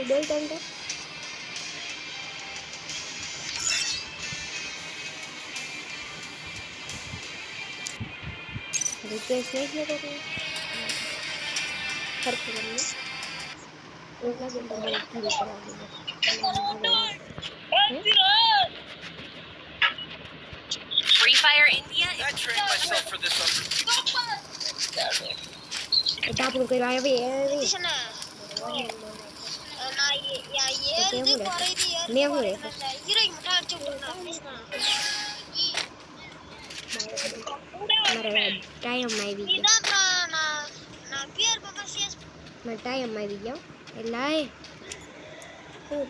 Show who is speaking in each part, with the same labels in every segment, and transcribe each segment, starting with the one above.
Speaker 1: બોલતો તો રિક્વેસ્ટ નહીં લખો કે સરખું કરીએ એવું લાગે તો મને કિલ કરાવી દે
Speaker 2: Free Fire India.
Speaker 3: I trained myself for this over.
Speaker 1: એ તાપડું કર્યું આવી આવી મેં હું રે મારે ટાઈમમાં આવી ગયો મારે ટાઈમમાં આવી ગયો એટલે આ શું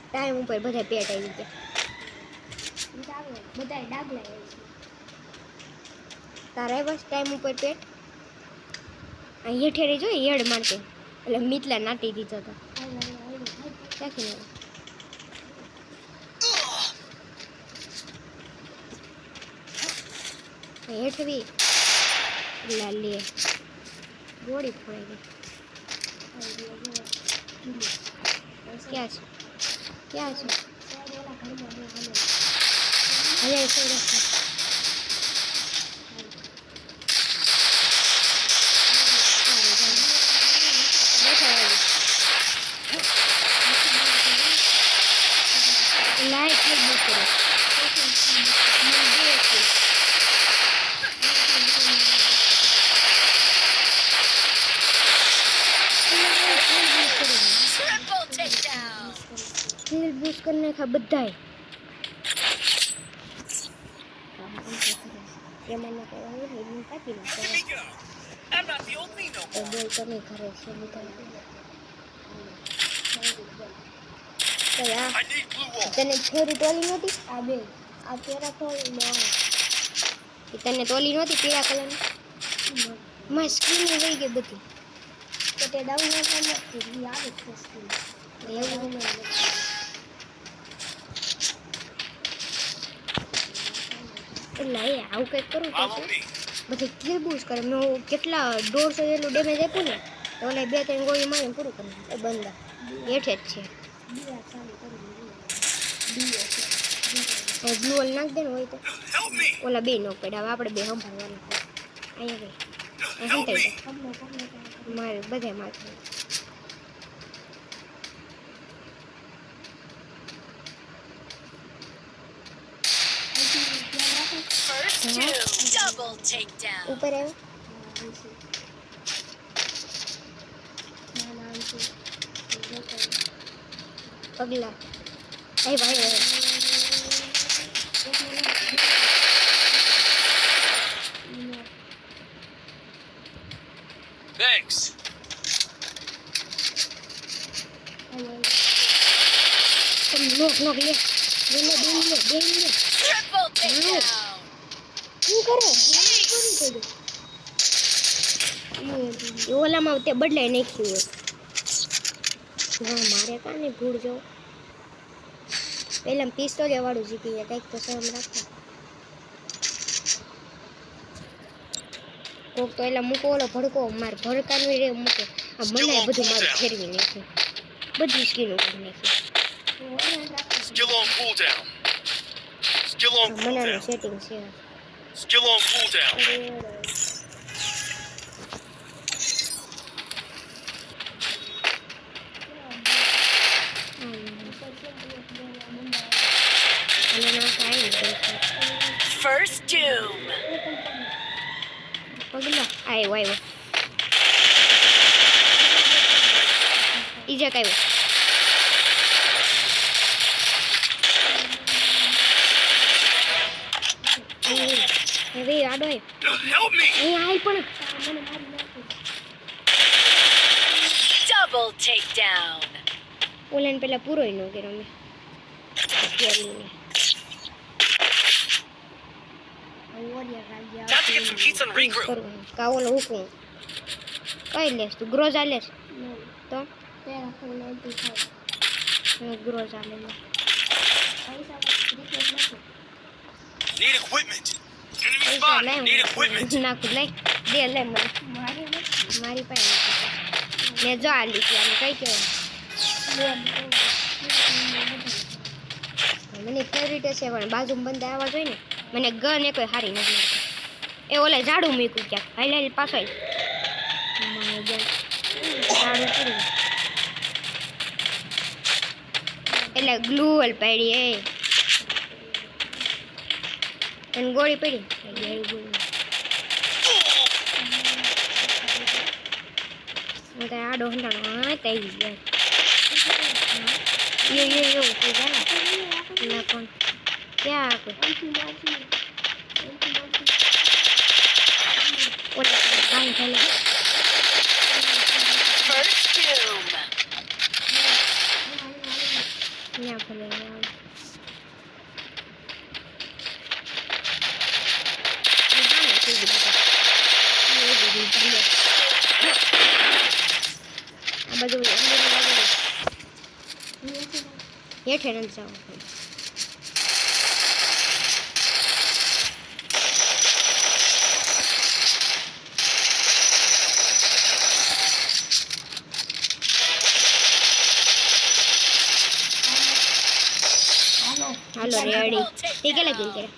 Speaker 1: ટાઈમ ઉપર બધા પેટ આવી ગયા બધા ડાગલા તારા બસ ટાઈમ ઉપર પેટ આ હેઠેરી જો હેડ મારતો એટલે મિતલા નાટી દીધો હતો ચાખી હેઠવી લે ગોળી ફોડાઈ ગઈ ક્યાં છે ક્યાં છે किल बूस्ट करने का बधाई ये मैंने कहा है ये काटी ना
Speaker 3: I'm not the only no.
Speaker 1: तो बोल कर नहीं करे से बधाई तो यार
Speaker 3: I need blue wall.
Speaker 1: तने छोरी टोली नोती आ बे आ तेरा टोली नो तने टोली नोती पीला कलर में स्क्रीन में वही के बती तो ते डाउन ना करने की याद है स्क्रीन એવું નહીં એટલે આવું કંઈક કરવું પડશે પછી કિલ બૂસ્ટ કરે મેં કેટલા 150 જેટલું ડેમેજ આપ્યું ને તો ઓલે 2-3 ગોળી મારીને પૂરું કરી એ બંદા હેઠે જ છે બ્લુ વોલ નાખ દે ને હોય તો ઓલા બે નો પડ્યા આપણે બે સંભાળવાનું અહીંયા ગઈ મારે બધે માથે
Speaker 2: Double takedown.
Speaker 1: ऊपर है अगला अरे भाई
Speaker 3: Thanks.
Speaker 1: तुम लोग ये
Speaker 2: Triple takedown.
Speaker 1: શું કરે ઓલામાં તે બદલાઈ નાખ્યું હોય મારે કાને ભૂડ જાવ પહેલાં પિસ્તોલિયા વાળું જીતી જાય કંઈક તો શરમ રાખો કોક તો એલા મૂકો ઓલો ભડકો મારે ભડકાનું રે મૂકે આ મને બધું મારું ફેરવી નાખ્યું બધી સ્કીનો કરી નાખી
Speaker 3: Still on cooldown. Still on
Speaker 1: મનાનું
Speaker 3: cooldown.
Speaker 1: Setting છે
Speaker 3: Still on cooldown.
Speaker 2: First doom.
Speaker 1: પગલા આવ્યો ઈજા કાયો હવે આડો
Speaker 3: Help me.
Speaker 1: અહીં આઈ પણ
Speaker 2: Double takedown.
Speaker 1: ઓલાને પેલા પૂરો ન કર્યો મેં
Speaker 3: Time to get some heats and regroup.
Speaker 1: કાવલો હુકું કઈ લેસ તું ગ્રોઝા લેસ તો ગ્રોઝા લે
Speaker 3: Need equipment. Enemy spotted. Need equipment.
Speaker 1: નાખું લઈ દે લે મને મારી પાસે મેં જો આ લીધી આને કઈ કહેવાય મને ફેવરિટ છે પણ બાજુમાં બંધ આવવા જોઈએ ને મને ગન એ કોઈ હારી નથી લાગતી. એ ઓલે ઝાડું મૂક્યું ક્યાંક હાલ પાછો ઝાડું કર્યું એટલે ગ્લુઅલ પાડી અને ગોળી પડી આડો હંધાણો હા તઈ ગયા એવું થઈ જાય ને પણ ક્યાં
Speaker 2: First doom.
Speaker 1: હેઠે નથી જવું હાલો રેડી તે કેટલા કિલ કર્યા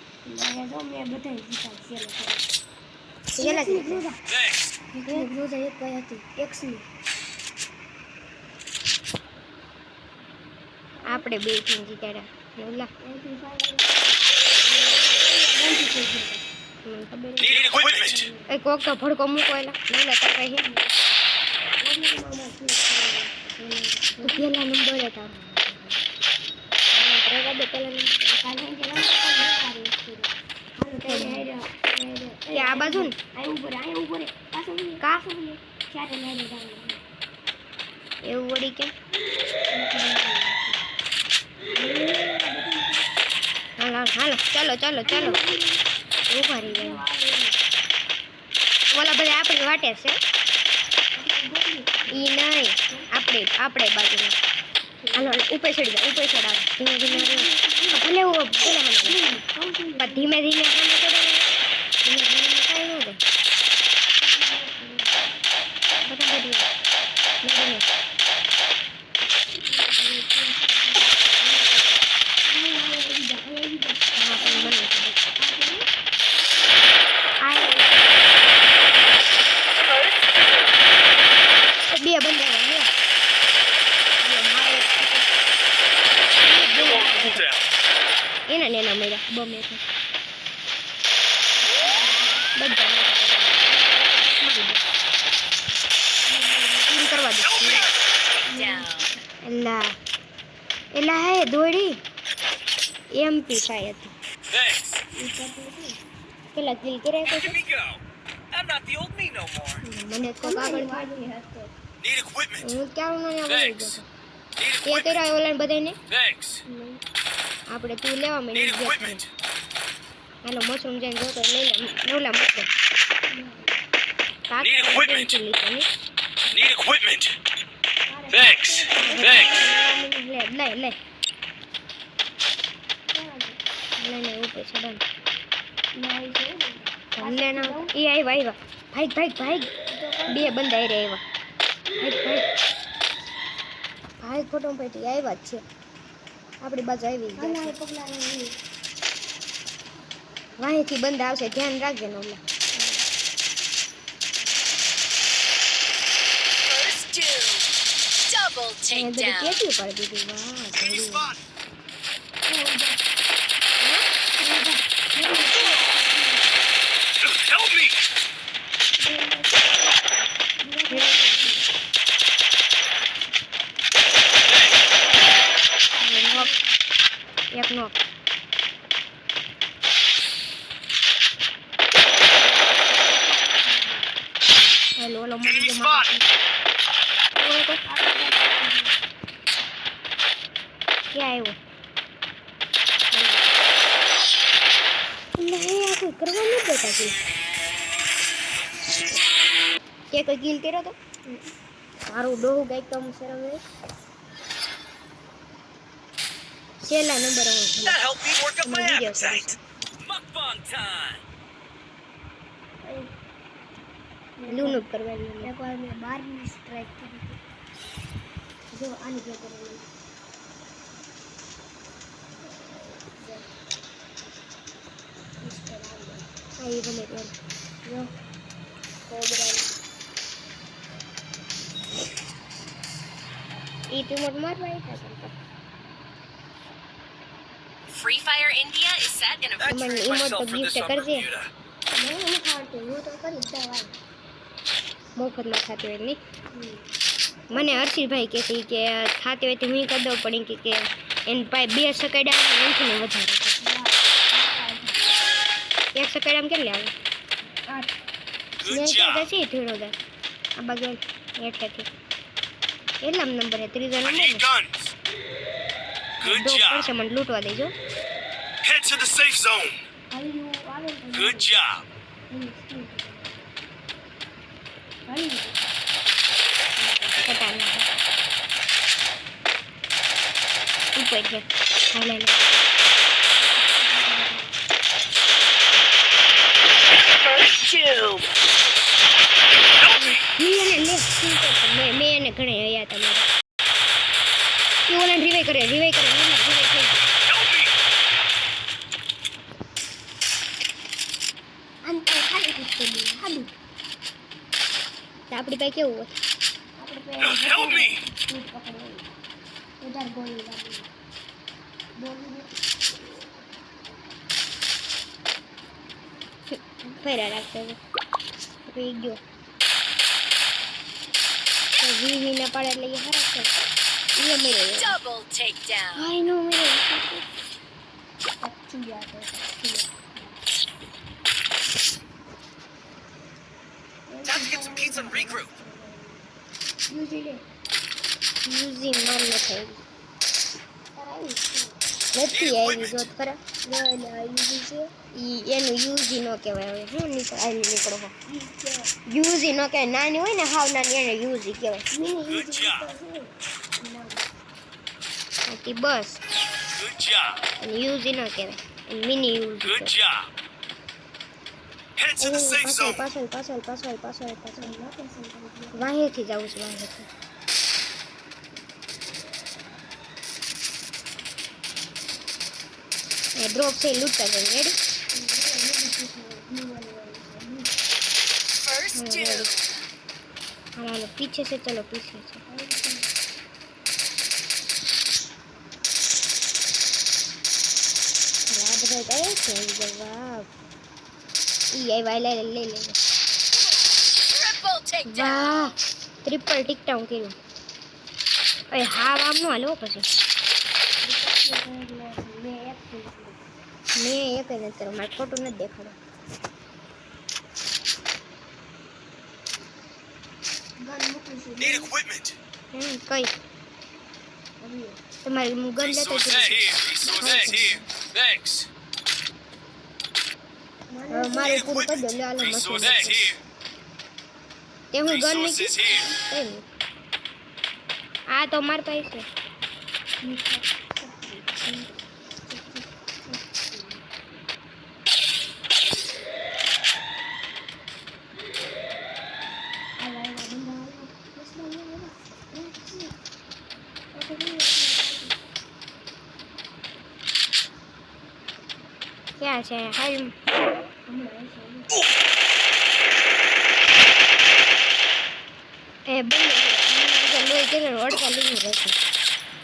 Speaker 1: આપણે બે ટીમ જીતાડ્યા
Speaker 3: Need equipment.
Speaker 1: એ કોક તો ભડકો મૂકો એલા નવલા કરતા હે તો પેલા નંબર હતા કે આ બાજુ ને કા એવું વળી કેમ હાલો હાલો ચાલો ચાલો ચાલો ઉભા રહી જાય ઓલા બધા આપણી વાટે છે ઈ નહીં આપણે બાજુ હાલો ઉપર ચડી જાવ ધીમે ધીમે ભલે ધીમે ધીમે બે બંધ એના નેના મળ્યા બમે બધા કરવા દે
Speaker 2: Down.
Speaker 1: એલા હે દોડી MP5 હતી
Speaker 3: Thanks.
Speaker 1: પેલા કિલ કર્યા
Speaker 3: Look at me go. I'm not the old me no more.
Speaker 1: મને તો કાગળ
Speaker 3: Need equipment.
Speaker 1: હું ક્યાં મને બોલી
Speaker 3: Thanks.
Speaker 1: ગયો
Speaker 3: Need
Speaker 1: તે
Speaker 3: equipment.
Speaker 1: કર્યા ઓલાને બધાને
Speaker 3: Thanks.
Speaker 1: આપણે તું લેવા
Speaker 3: Need
Speaker 1: માંડી ગયા
Speaker 3: equipment.
Speaker 1: હાલો મશરૂમ જઈને જોતો લઈ લે નવલા મશરૂમ
Speaker 3: Need equipment.
Speaker 1: લીધો ને
Speaker 3: Need equipment. Thanks. Thanks.
Speaker 1: લે લઈને ઉપર ચડન તમને ના એ આવ્યા ભાઈ બે બંદા આવ્યા ભાઈ ખોટો પેટી આવ્યા જ છે આપણી બાજુ આવી ગયા વાહીથી બંધ આવશે ધ્યાન રાખજે ને ઓલા
Speaker 2: First doom. Double
Speaker 1: એને બધી
Speaker 2: takedown.
Speaker 1: કેટલી પડી દીધી વાહ
Speaker 3: Enemy spot. Help me.
Speaker 1: એક નોક હેલો ઓલો
Speaker 3: Enemy spot.
Speaker 1: ક્યાં આવ્યો નહીં આ કોઈ કરવા નથી દેતા કે કોઈ કિલ કર્યો તો મારું ડોહું ગાય તો શરમ લે છેલ્લા number
Speaker 3: That helped me work up my
Speaker 1: Video
Speaker 3: appetite. Mukbang time.
Speaker 1: લૂનું કરવાની એકવાર મેં 12ની સ્ટ્રાઇક કરી જો આની જે કરેલી હા એ ભલે એમ જો કોબરા એ રિમોટ મારવા આવ્યા હતા
Speaker 2: Free Fire India is set in a
Speaker 3: I
Speaker 1: Come on,
Speaker 3: trained
Speaker 1: emote
Speaker 3: myself
Speaker 1: to
Speaker 3: for
Speaker 1: gift
Speaker 3: this on
Speaker 1: कर दे।
Speaker 3: Bermuda.
Speaker 1: मैं नहीं खाती हूँ तो कर इतना वाला મફતમાં ખાતી હોય નહીં મને હર્ષિભાઈ કહે છે કે ખાતી હોય તો હું કરી દઉં પડી કે એને પાસે 2 સકડામાં નથી ને વધારે એક સકડામાં કેટલે આવે 8
Speaker 3: Good
Speaker 1: મેં
Speaker 3: job.
Speaker 1: છે ધીરોદર આ બાજુ હેઠેથી કેટલામ નંબર છે ત્રીજો
Speaker 3: I
Speaker 1: number
Speaker 3: need guns. Good
Speaker 1: dog
Speaker 3: job.
Speaker 1: પડશે મને લૂંટવા દેજો
Speaker 3: Head to the safe zone. Good job.
Speaker 1: ઉપર છે હાલે
Speaker 2: first tube.
Speaker 3: Help me.
Speaker 1: મેં એને ઘણે હયા તમારે એ ઓલા રિવાઈ કરે રિવાઈ કરે
Speaker 3: Help me.
Speaker 1: અંતે ખાલી પૂછતી હાલું આપણી પાસે કેવું હોય
Speaker 3: Help me.
Speaker 1: ઉધાર ગોળી લાગી ફેરા રાખતો પી ગયો વીવી ના પાડે એટલે એ હારા છે એ મેરે
Speaker 2: Double takedown.
Speaker 1: આઈ નો મેરે अच्छी बात है
Speaker 3: Time to get some pizza and regroup.
Speaker 1: UG માન ન થઈ નથી આવી જોત ખરા યુઝી છે એનું યુઝી ન કહેવાય હવે હું નીકળ આવી નીકળો યુઝી ન કહેવાય નાની હોય ને હાવ નાની એને યુઝી કહેવાય
Speaker 3: Good job.
Speaker 1: બસ
Speaker 3: Good job.
Speaker 1: અને યુઝી ન કહેવાય mini UG
Speaker 3: Good job. Head to the safe
Speaker 1: પાછળ
Speaker 3: zone.
Speaker 1: પાછળ પાછળ પાછળ પાછળ પાછળ વાહેથી જવું છે વાહેથી ડ્રોપ છે લૂંટતા જાય રેડી
Speaker 2: First tube.
Speaker 1: હાલો પીછે છે ચલો પીછે છે આ બધા કરે છે જવાબ ઈ આવ્યા લઈ લઈ લે
Speaker 2: Triple takedown.
Speaker 1: વાહ ટ્રિપલ ટિકટાઉન કર્યું અરે હા આમ નો હાલો પછી મેં એક નથી કર્યો મારે ખોટું નથી દેખાડો
Speaker 3: Need equipment.
Speaker 1: કઈ તમારી હું ગન લેતો
Speaker 3: Resources here. Resources here. Thanks.
Speaker 1: મારે પૂરું કરી દો લે હાલો
Speaker 3: Resources here.
Speaker 1: તે હું ગન
Speaker 3: Resources
Speaker 1: નીકળી
Speaker 3: here.
Speaker 1: કઈ નહીં આ તો માર પાસે છે ક્યાં છે હાલ એ બંને લોહી કે અડતા લીધું રહેશે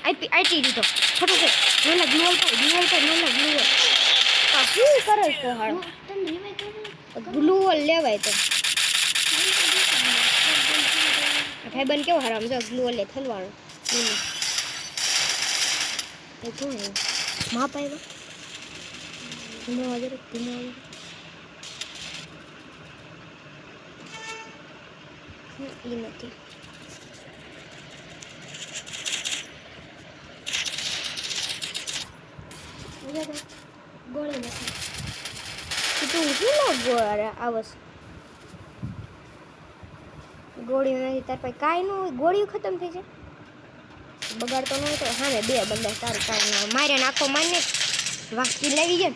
Speaker 1: આઈટી દીધો ફટાફટ નોલા ગ્લુઅલ પર નોલા ગ્લુઅલ આ શું કરે છે હાલ ગ્લુઅલ લેવાય તો ભાઈબંધ કેવો હારામ જો ગ્લુઅલ લે થલવાળો એ કોણ માં પાયો ધીમો વાગે ધીમો એ નથી ગોળી નથી તું શું લાગો આવસ ગોળી નથી તાર પાસે કાંઈ ન હોય ગોળીઓ ખતમ થઈ જાય બગાડતો ન હોય તો હા ને બે બંદા તારું કાંઈ મારે નાખો મારને વાકી લાગી જાય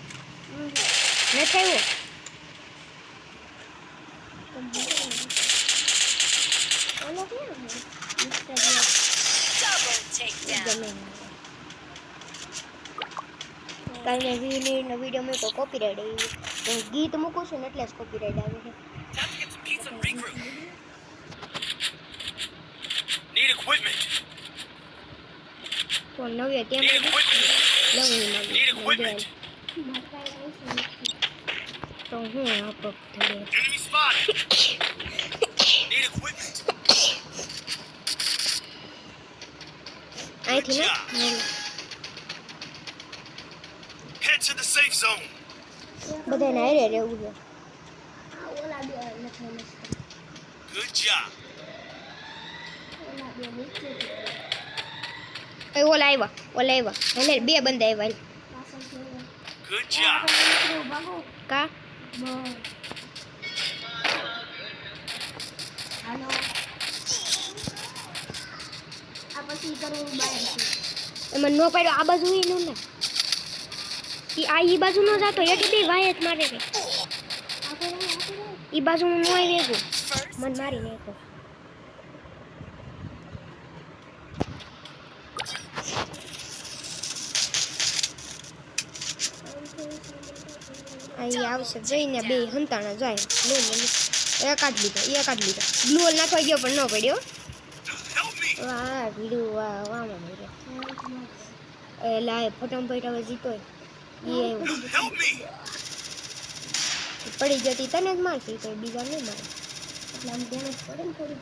Speaker 1: નથી આવ્યો
Speaker 2: Double takedown.
Speaker 1: ગમે કાલે વીડીનો વિડીયો મૂકો કોપીરાઇટ આવી હું ગીત મૂકું છું ને એટલે જ કોપીરાઇટ આવે છે
Speaker 3: Time to get some pizza and regroup. Need equipment.
Speaker 1: તો નવે
Speaker 3: Need
Speaker 1: ત્યાં
Speaker 3: equipment.
Speaker 1: લઉં
Speaker 3: Need equipment.
Speaker 1: તો હું આપો થડે
Speaker 3: Enemy spotted. Need equipment.
Speaker 1: અહીંથી ને
Speaker 3: Head to the safe zone.
Speaker 1: બધાને હારે રહેવું છે
Speaker 3: Good job.
Speaker 1: એ ઓલા આવ્યા એટલે બે બંદા આવ્યા
Speaker 3: Good job.
Speaker 1: કા એમાં નો પાડ્યો આ બાજુ ઈ નો ના ઈ બાજુ નો જાતો એટલે બે વાય જ મારે છે ઈ બાજુ નો આવી ગયો મન મારી નાખો અહીં આવશે જઈને બે હંતાણા જાય એકાદ લીધો બ્લુ હોલ નાખવા ગયો પણ ન પડ્યો
Speaker 3: Help me.
Speaker 1: વાહ ભીડું વાહ વાહ મળે એ લાય ફટાફટ હવે જીતો એ
Speaker 3: Help me.
Speaker 1: પડી જતી તને જ મારતી તો બીજા નહીં મારે એટલે આમ ડેમેજ પડે ને થોડી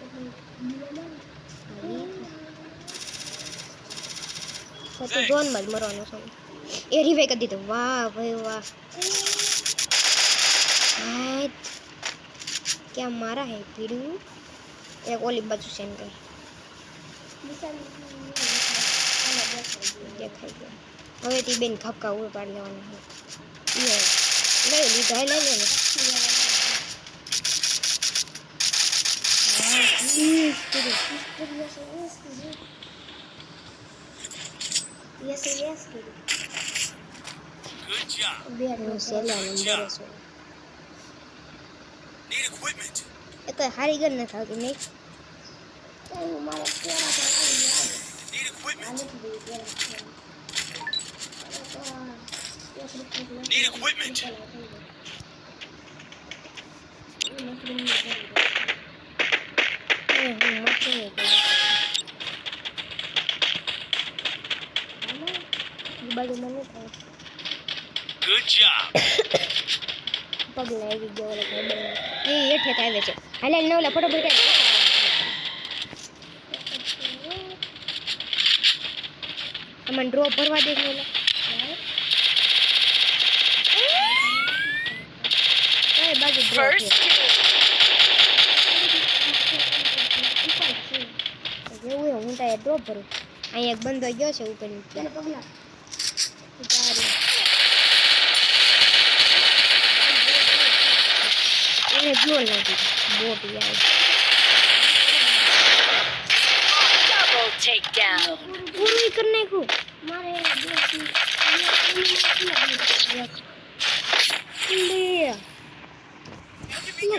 Speaker 1: તો ઝોનમાં જ મરવાનો છે એ રિવાઈ કરી દીધો વાહ ભાઈ વાહ ક્યાં મારા હે ભીડું એક ઓલી બાજુ સેન કર દેખાઈ ગયો હવે તી બેન ખપકા ઉપાડ લેવાનું છે લઈ લીધા લઈ લે ને
Speaker 3: Good job. Need equipment.
Speaker 1: એ તો હારી ગર નથી આવતી નહીં
Speaker 3: Need equipment. Need equipment. Good job.
Speaker 1: પગલા આવી ગયો ઓલા ભાઈ એ હેઠે આવે છે હાલે ન ઓલા ફટોફટ અમને ડ્રોપ ભરવા દે છે ઓલા એ બાજુ ડ્રોપ
Speaker 2: First
Speaker 1: છે
Speaker 2: kill.
Speaker 1: જેવું હું તો ડ્રોપ ભરું અહીં એક બંદો ગયો છે ઉપર નીચે એને બ્લો લાગી બોટી આવી
Speaker 2: Double takedown.
Speaker 1: પૂરું કરી નાખ્યું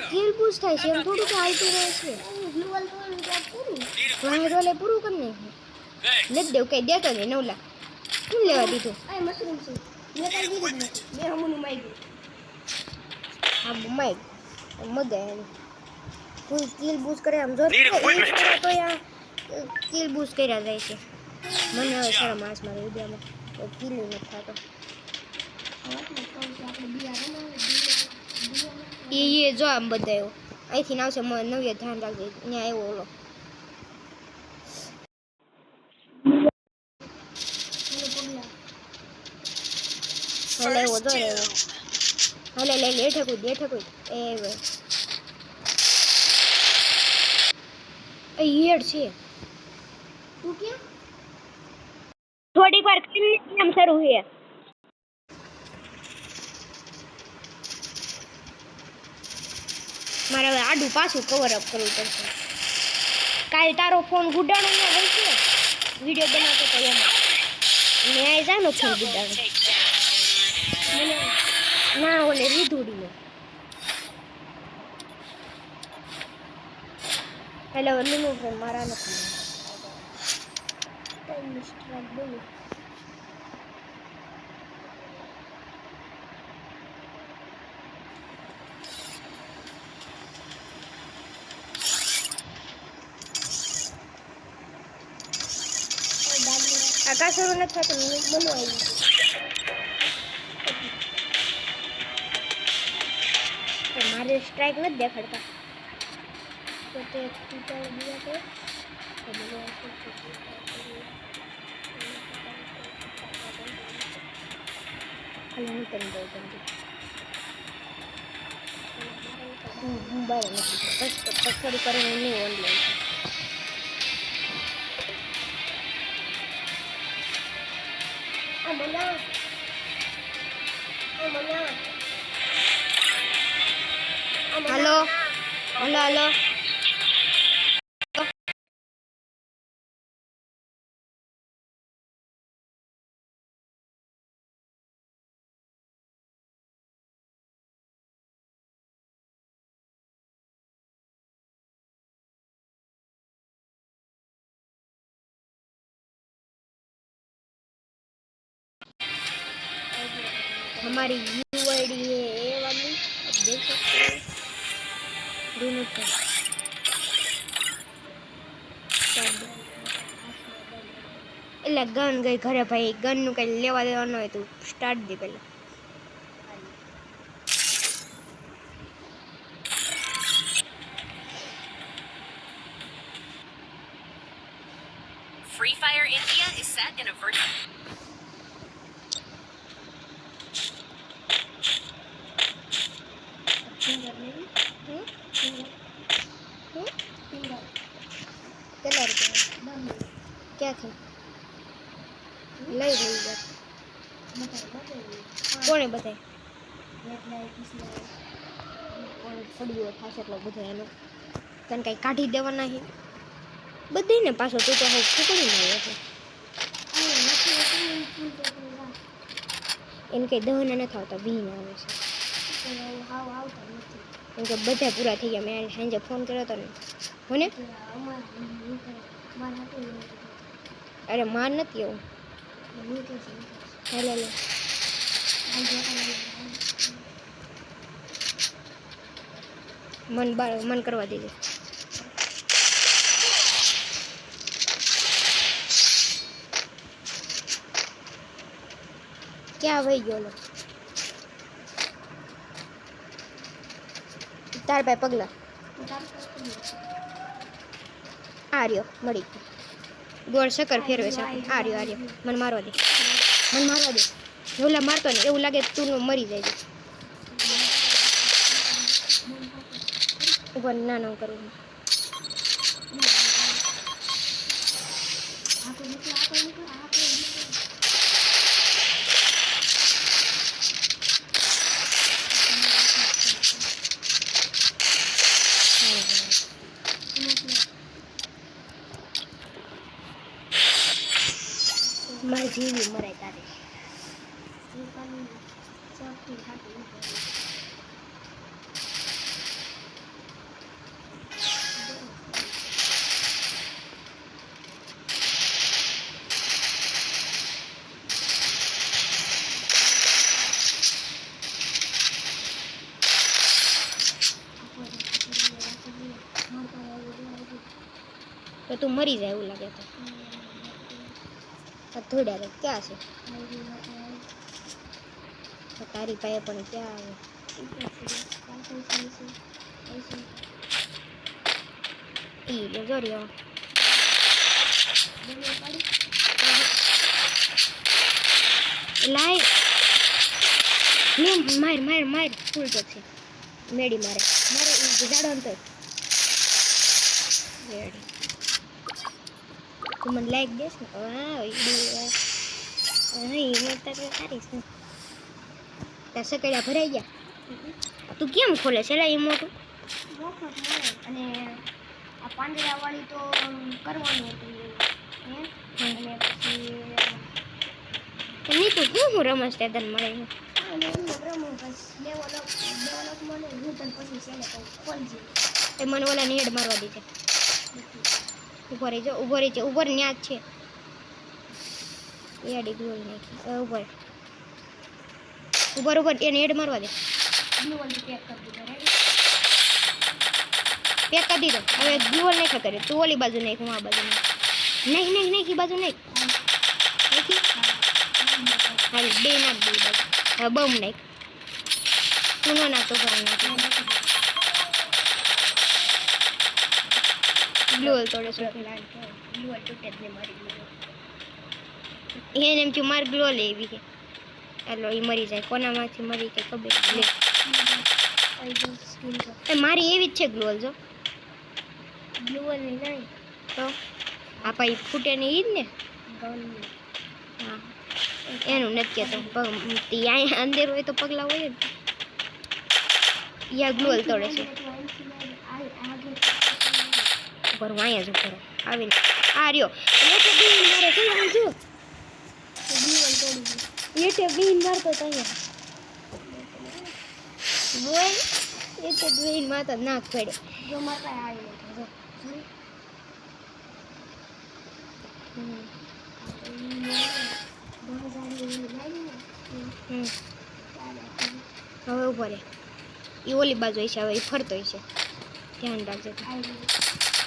Speaker 1: કિલ પૂછ થાય છે એમ થોડું કે હાલતું રહે છે વાહે રોલે પૂરું કરી નાખ્યું
Speaker 3: Thanks.
Speaker 1: નથી દેવું કઈ દેતો નહીં નવલા શું લેવા દીધું
Speaker 3: Need equipment.
Speaker 1: હા માઈક મજા એમ કોઈ કિલ બૂસ્ટ કરે આમ જો
Speaker 3: Need equipment.
Speaker 1: તો યા કિલ બૂસ્ટ કર્યા જાય છે મને હવે શરમ આસ મારે વિડીયોમાં તો કિલ નથી થતો એ જો આમ બધા આવ્યો અહીંથી આવશે નવીએ ધ્યાન રાખજે ત્યાં આવ્યો ઓલો હાલે એવો જો
Speaker 2: First
Speaker 1: એવો
Speaker 2: kill.
Speaker 1: હાલે લે હેઠે કૂદ એ હેડ છે થોડીક વાર કેમ શરૂ છે મારે હવે આડું પાછું કવર અપ કરવું પડશે કાલ તારો ફોન ગુડાણો ના હોય છે વિડીયો બનાવતો તો એમાં મેં આ જાનો ફોન
Speaker 2: Double
Speaker 1: ગુડાણો
Speaker 2: takedown.
Speaker 1: ના ઓલે રીધુડીનો હેલો નું ફોન મારા નથી સ્ટ્રાઇક બોલું આકાશ નથી થતું બોલું આવ્યું મારે સ્ટ્રાઇક નથી દેખાડતા તો તે તૂટા ગયા તો હું તને બહુ ગમતી હું બહાર નથી પછાડી કરીને નહીં ઓનલાઈન હલો હલો હલો हमारी यूआईडी है ये वाली आप देख सकते हो दोनों का એટલે ગન ગઈ ઘરે ભાઈ ગન નું કઈ લેવા દેવાનું હોય તો સ્ટાર્ટ દે પહેલા
Speaker 2: Free Fire India is set in a virtual.
Speaker 1: કેટલા રૂપિયા ક્યાંથી લઈ રહી છે કોણે બતાય પડ્યો થશે એટલો બધો એનો તને કંઈ કાઢી દેવાના છે બધાને પાછો તું તો ફૂકડી મળે છે એને કંઈ દહન નથી આવતા બીને આવે છે કેમ કે બધા પૂરા થઈ ગયા મેં સાંજે ફોન કર્યો હતો ને હોને અરે માર નથી એવું હાલો લો મન કરવા દીધું ક્યાં વહી ગયો લો તાર ભાઈ પગલા આ રહ્યો મળી ગયો ગોળ શક્કર ફેરવે છે આ રહ્યો મને મારવા દે ઓલા મારતો ને એવું લાગે તું મરી જાય ઉપર ના ન કરવું મારે જીવી મરાય તારે તો તું મરી જાય એવું લાગે તો થોડા રે ક્યાં છે તારી પાસે પણ ક્યાં આવે ઈ જો રહ્યો લાય લે માર ફૂલ તો છે મેડી મારે જાડો અંતર રેડી તું મને લાઈક દેશ ને હા હિંમત તારી સારી છે ત્યાં સકેડા ભરાઈ ગયા તું કેમ ખોલે છે એ મોટું અને આ પાંદડાવાળી તો કરવાનું હતું અને પછી નહીં તો હું રમસ તે તને મળે એ મને ઓલા નેડ મારવા દીધે ઉભો રહી ન્યા જ છે એ આડી ગ્લોલ નાખી ઉપર એને હેડ મારવા દે. પેક કરી દીધો. હવે ગ્લોલ નાખા કરે તું ઓલી બાજુ નાખ, હું આ બાજુ નાખ એ બાજુ નાખ. હાલ બે નાખ દે બાજુ. હવે બમ નાખ. તું ન નાખતો પર નાખ. ગ્લોલ તોડે છે. ગ્લોલ તૂટે જ ને મારી ગ્લોલ. એને એમ થયું માર ગ્લોલ એવી કે એટલે એ મરી જાય. કોનામાંથી મરી કે ખબર લે. મારી એવી જ છે ગ્લોલ. જો ગ્લોલ નહીં તો આ પાઈ ફૂટે ને ઈ જ ને. હા એનું નથી કહેતો. અહીંયા અંદર હોય તો પગલા હોય ને. યા ગ્લોલ તોડે છે. ઉપર હું અહીંયા જ ઉપર આવીને આ રહ્યો એટલે બીન મારે કઈ વાંચો એટલે બીન મારતો તો અહીંયા બોલ એટલે બીન મારતો નાક પડે. જો મારતા આવી જો હવે ઉપર એ ઓલી બાજુ હશે. હવે એ ફરતો હશે. ધ્યાન રાખજે.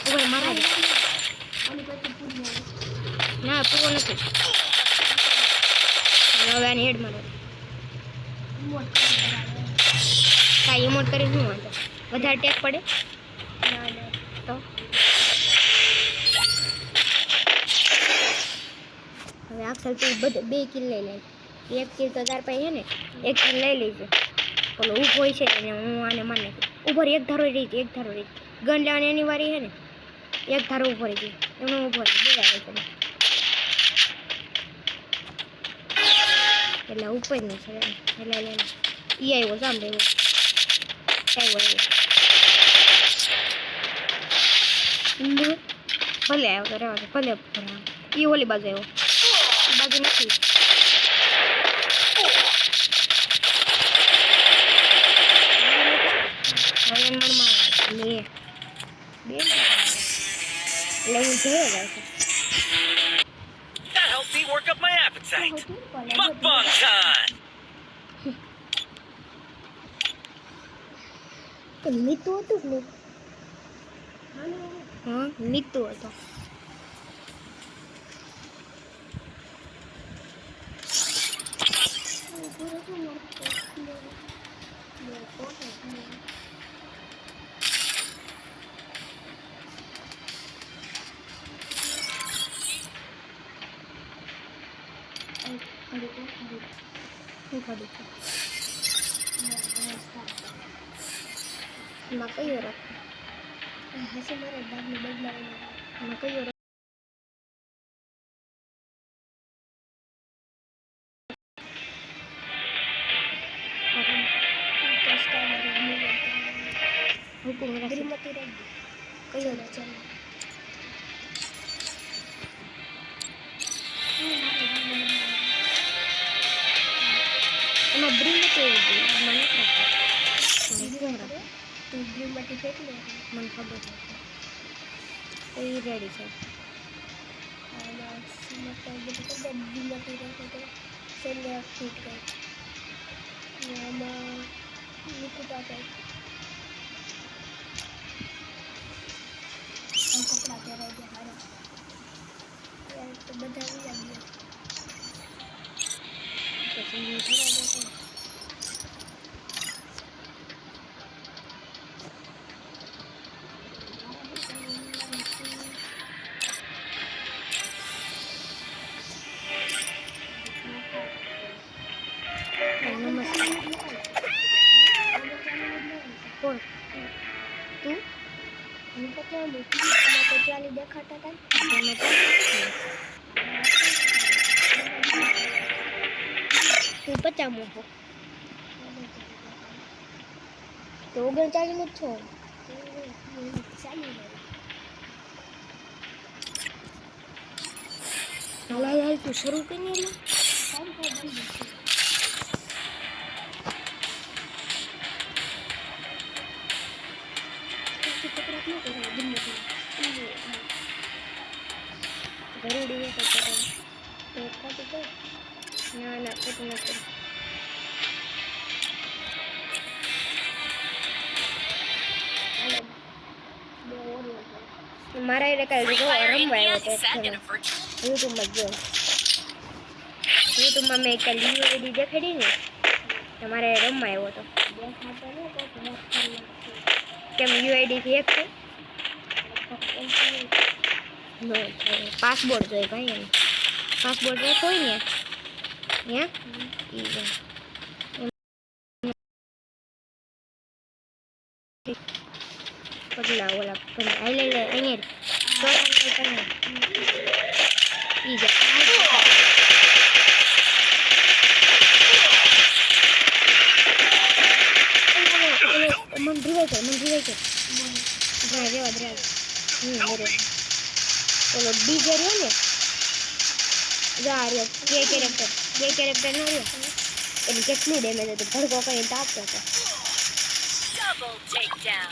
Speaker 1: ઉપર મારા ના પૂરો નથી. હવે આને હેડ મારો. કાંઈ ઇમોટ કરી શું વાંધો? વધારે ટેક પડે તો હવે આખલ તું બધે 2 કિલ લઈ લે. 1 કિલ તો તાર પાસે છે ને 1 કિલ લઈ લેજે. ઓલો ઊભો હોય છે ને હું આને માર નાખી. ઉપર એક ધારો રહી છે. ગન લેવાની એની વારી છે ને એક ધારો ઉભો રહી જાય એમનો ઉભો બોલાવે છે એટલે ઉપર નહીં છે એટલે ઈ આવ્યો સાંભળે એવો ભલે આવ્યો તો રહેવા દે. ભલે એ ઓલી બાજુ આવ્યો. એ બાજુ નથી.
Speaker 3: That helped me work up my appetite. Mukbang time.
Speaker 1: મીઠું હતું ને. હા મીઠું હતું. એમાં કયો રાખો? હશે મારા દાગને બદલાવાનો. એમાં કયો રાખો? હુકુમ રાખી કયો રાખો? એમાં બ્રીમતી મને તું બ્રીમતી ફેંકી લે. મને ખબર છે તો એ રેડી છે. બ્રીમતી રાખે તો છેલ્લે ફીટ કરે આમાં નિકુટા કરે કપડા પહેરાય છે સારા તો બધા આવી પછી થોડા જશે. કોણ તું? હું તો ક્યાં મૂકી તો ચાલી દેખાતા હતા તું 50 મૂકો તો 39 નું જ છો. હાલ તું શરૂ કરી લે. જરૂરી ના ના ખોટું નથી. મારા એટલે કાલે
Speaker 2: Free
Speaker 1: જો
Speaker 2: Fire
Speaker 1: રમવા
Speaker 2: India
Speaker 1: આવ્યો
Speaker 2: is set in
Speaker 1: તો
Speaker 2: a virtual.
Speaker 1: યુટ્યુબમાં જો યુટ્યુબમાં મેં કાલે યુએડી દેખાડી ને તમારે રમવા આવ્યો હતો કેમ યુઆઈડી થી એક છે નો પાસપોર્ટ જોઈએ ભાઈ એમ પાસપોર્ટ એક હોય ને હે ઈ પગલા ઓલા પણ આઈ લે લે અહીંયા ઈ જા मन रिवाइव कर ड्राइव रेवा ड्राइव मेरे चलो डीजे रे ने जा रे के कैरेक्टर नो रे एनी કેટલું ડેમેજ હતું ભડકો કરીને તાપતો હતો
Speaker 2: Double takedown.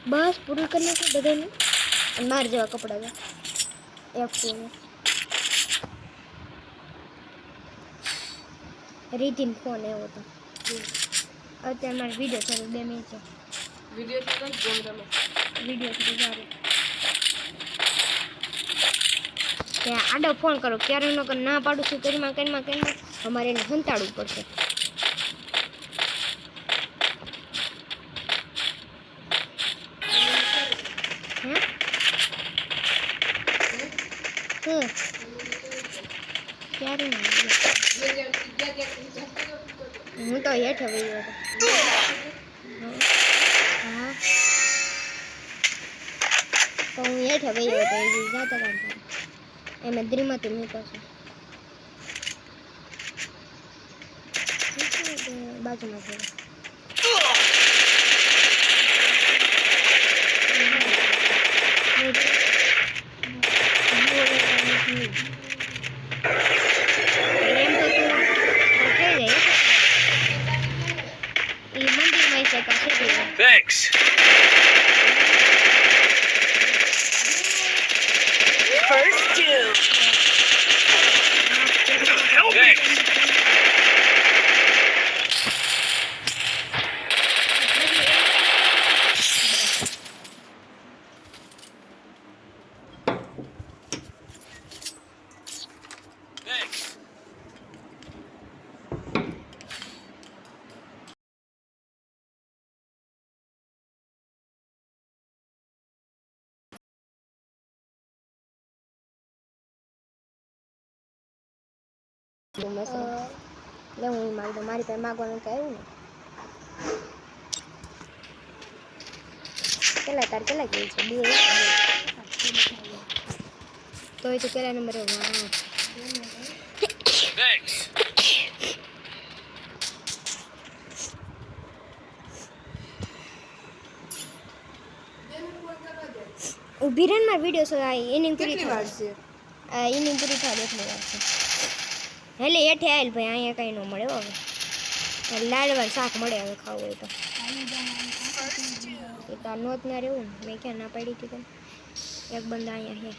Speaker 1: બસ પૂરું કરી નાખ્યું બધાને અને માર જેવા કપડા છે F2 ને રીતિન ફોન એવો હતો અત્યારે મારે વિડીયો ચાલુ 2 મિનિટ છે
Speaker 4: વિડિયો તો કઈ ગેમ રમે
Speaker 1: વિડીયો સુધી જારે ત્યાં આડો ફોન કરો ક્યારે નો કર ના પાડું છું કરીમાં અમારે એને હંતાડવું પડશે ક્યારે હું તો હેઠે વહી ગયો હતો હા તો હું હેઠે વહી ગયો હતો એ જાતા કામ કરે એમ દ્રીમાંથી નીકળશે બાજુમાં છે
Speaker 3: Thanks. First two. Thanks. Thanks.
Speaker 1: લે હું મારી પાસે માગવાનું તો આવ્યું ને કેટલા ગઈ છે 2 તો એ તો કેટલા નંબરે
Speaker 3: Thanks.
Speaker 1: ઊભી રહે ને મારા વિડીયો એની પૂરી
Speaker 4: કેટલી વાર છે
Speaker 1: એની પૂરી થાય એટલી વાર છે હેલે હેઠે આવેલ ભાઈ અહીંયા કંઈ ન મળે હવે લાડવાનું શાક મળે હવે ખાવું હોય તો એ તો નોત ના રહેવું ને મેં ક્યાં ના પાડી હતી એક બંદા અહીંયા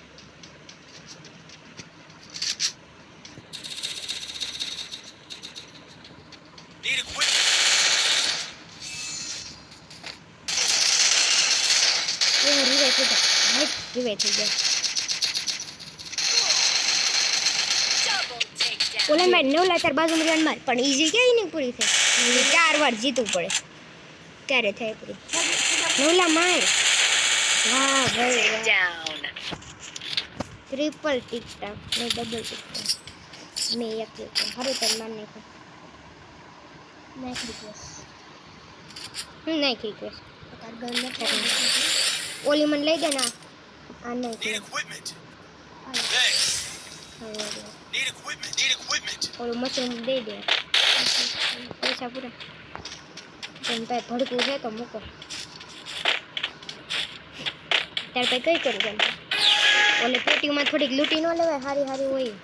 Speaker 3: Need equipment.
Speaker 1: છે એ રીવે થઈ જાય રીવે થઈ જાય
Speaker 2: Double takedown.
Speaker 1: ઓલા માર 9 લાચાર બાજુમાં રન માર પણ ઈઝી ક્યાંય નહીં પૂરી થઈ 4 વાર જીતવું પડે ત્યારે થાય પૂરી 9 લા માર વાહ ભાઈ વાહ
Speaker 2: Down.
Speaker 1: ટ્રિપલ ટિકટા ને ડબલ ટિકટા મેં એક હારું તર માર નાખો નાખ રિક્વેસ્ટ નાખ રિક્વેસ્ટ ઓલી મને લઈ દે ના આ નાખ
Speaker 3: Need equipment. Thanks. Need equipment. Need equipment.
Speaker 1: ઓલું મશીન દઈ દે પૈસા પૂરા તેમ ભાઈ ભડકું છે તો મૂકો ત્યાર પછી કઈ કરું ગમ ઓલે પેટીમાં થોડીક લૂંટી ન લેવાય હારી હોય